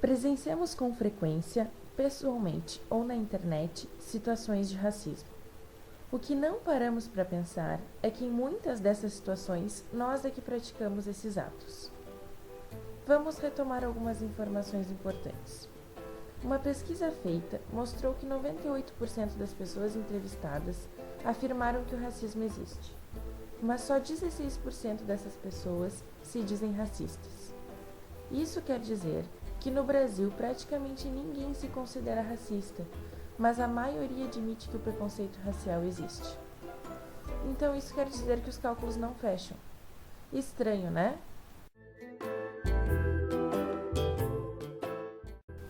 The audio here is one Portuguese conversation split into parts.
Presenciamos com frequência, pessoalmente ou na internet, situações de racismo. O que não paramos para pensar é que em muitas dessas situações nós é que praticamos esses atos. Vamos retomar algumas informações importantes. Uma pesquisa feita mostrou que 98% das pessoas entrevistadas afirmaram que o racismo existe, mas só 16% dessas pessoas se dizem racistas. Isso quer dizer que no Brasil praticamente ninguém se considera racista, mas a maioria admite que o preconceito racial existe. Então isso quer dizer que os cálculos não fecham. Estranho, né?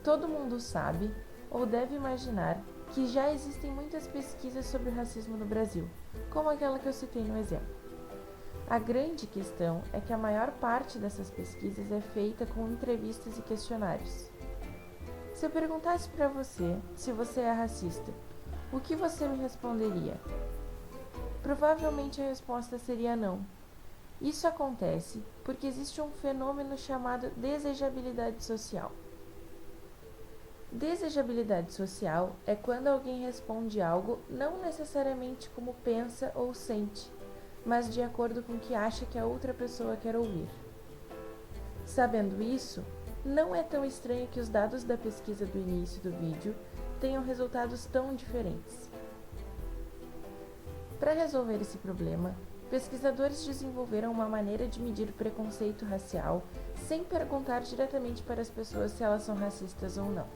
Todo mundo sabe, ou deve imaginar, que já existem muitas pesquisas sobre o racismo no Brasil, como aquela que eu citei no exemplo. A grande questão é que a maior parte dessas pesquisas é feita com entrevistas e questionários. Se eu perguntasse para você se você é racista, o que você me responderia? Provavelmente a resposta seria não. Isso acontece porque existe um fenômeno chamado desejabilidade social. Desejabilidade social é quando alguém responde algo não necessariamente como pensa ou sente, mas de acordo com o que acha que a outra pessoa quer ouvir. Sabendo isso, não é tão estranho que os dados da pesquisa do início do vídeo tenham resultados tão diferentes. Para resolver esse problema, pesquisadores desenvolveram uma maneira de medir preconceito racial sem perguntar diretamente para as pessoas se elas são racistas ou não.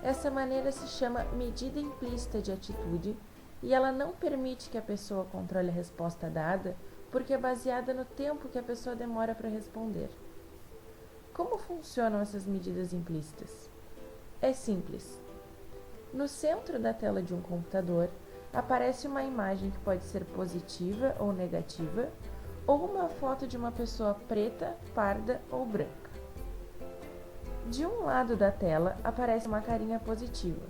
Essa maneira se chama medida implícita de atitude e ela não permite que a pessoa controle a resposta dada porque é baseada no tempo que a pessoa demora para responder. Como funcionam essas medidas implícitas? É simples. No centro da tela de um computador aparece uma imagem que pode ser positiva ou negativa, ou uma foto de uma pessoa preta, parda ou branca. De um lado da tela aparece uma carinha positiva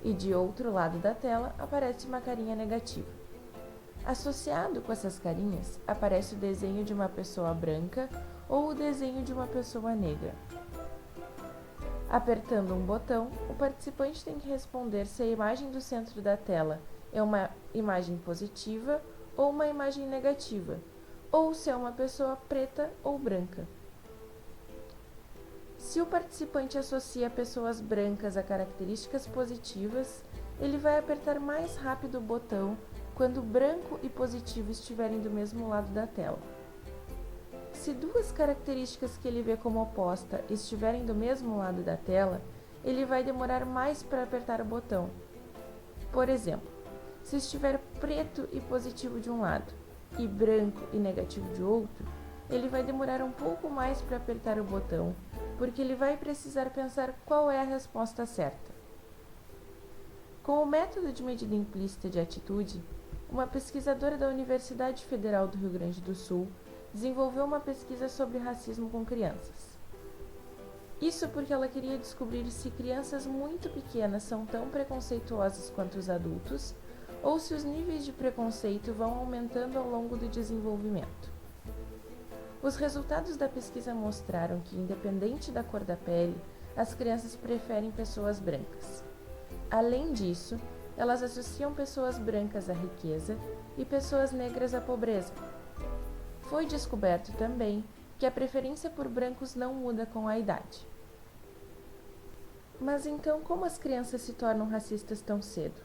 e de outro lado da tela aparece uma carinha negativa. Associado com essas carinhas aparece o desenho de uma pessoa branca ou o desenho de uma pessoa negra. Apertando um botão, o participante tem que responder se a imagem do centro da tela é uma imagem positiva ou uma imagem negativa, ou se é uma pessoa preta ou branca. Se o participante associa pessoas brancas a características positivas, ele vai apertar mais rápido o botão quando branco e positivo estiverem do mesmo lado da tela. Se duas características que ele vê como oposta estiverem do mesmo lado da tela, ele vai demorar mais para apertar o botão. Por exemplo, se estiver preto e positivo de um lado e branco e negativo de outro, ele vai demorar um pouco mais para apertar o botão, porque ele vai precisar pensar qual é a resposta certa. Com o método de medida implícita de atitude, uma pesquisadora da Universidade Federal do Rio Grande do Sul desenvolveu uma pesquisa sobre racismo com crianças. Isso porque ela queria descobrir se crianças muito pequenas são tão preconceituosas quanto os adultos, ou se os níveis de preconceito vão aumentando ao longo do desenvolvimento. Os resultados da pesquisa mostraram que, independente da cor da pele, as crianças preferem pessoas brancas. Além disso, elas associam pessoas brancas à riqueza e pessoas negras à pobreza. Foi descoberto também que a preferência por brancos não muda com a idade. Mas então, como as crianças se tornam racistas tão cedo?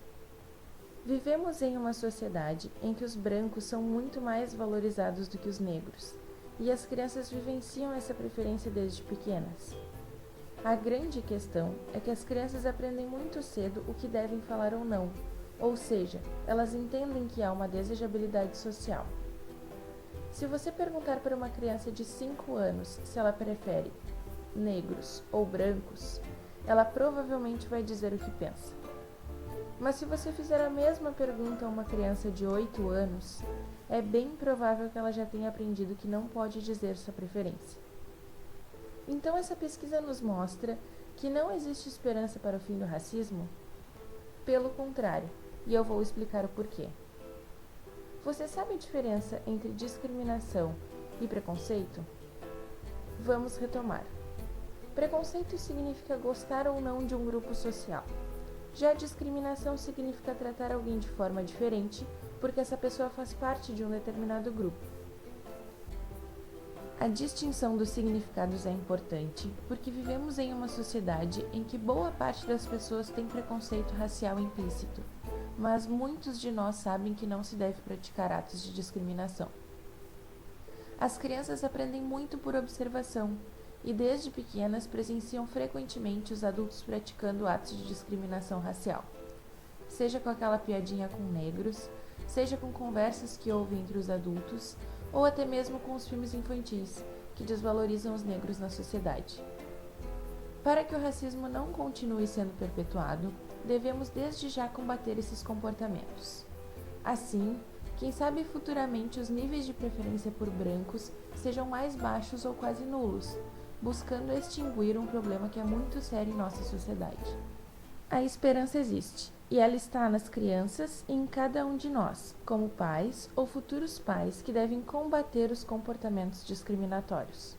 Vivemos em uma sociedade em que os brancos são muito mais valorizados do que os negros, e as crianças vivenciam essa preferência desde pequenas. A grande questão é que as crianças aprendem muito cedo o que devem falar ou não, ou seja, elas entendem que há uma desejabilidade social. Se você perguntar para uma criança de 5 anos se ela prefere negros ou brancos, ela provavelmente vai dizer o que pensa. Mas se você fizer a mesma pergunta a uma criança de 8 anos, é bem provável que ela já tenha aprendido que não pode dizer sua preferência. Então essa pesquisa nos mostra que não existe esperança para o fim do racismo? Pelo contrário, e eu vou explicar o porquê. Você sabe a diferença entre discriminação e preconceito? Vamos retomar. Preconceito significa gostar ou não de um grupo social. Já a discriminação significa tratar alguém de forma diferente porque essa pessoa faz parte de um determinado grupo. A distinção dos significados é importante porque vivemos em uma sociedade em que boa parte das pessoas tem preconceito racial implícito, mas muitos de nós sabem que não se deve praticar atos de discriminação. As crianças aprendem muito por observação e desde pequenas presenciam frequentemente os adultos praticando atos de discriminação racial, seja com aquela piadinha com negros, seja com conversas que ouvem entre os adultos, ou até mesmo com os filmes infantis, que desvalorizam os negros na sociedade. Para que o racismo não continue sendo perpetuado, devemos desde já combater esses comportamentos. Assim, quem sabe futuramente os níveis de preferência por brancos sejam mais baixos ou quase nulos, buscando extinguir um problema que é muito sério em nossa sociedade. A esperança existe, e ela está nas crianças e em cada um de nós, como pais ou futuros pais que devem combater os comportamentos discriminatórios.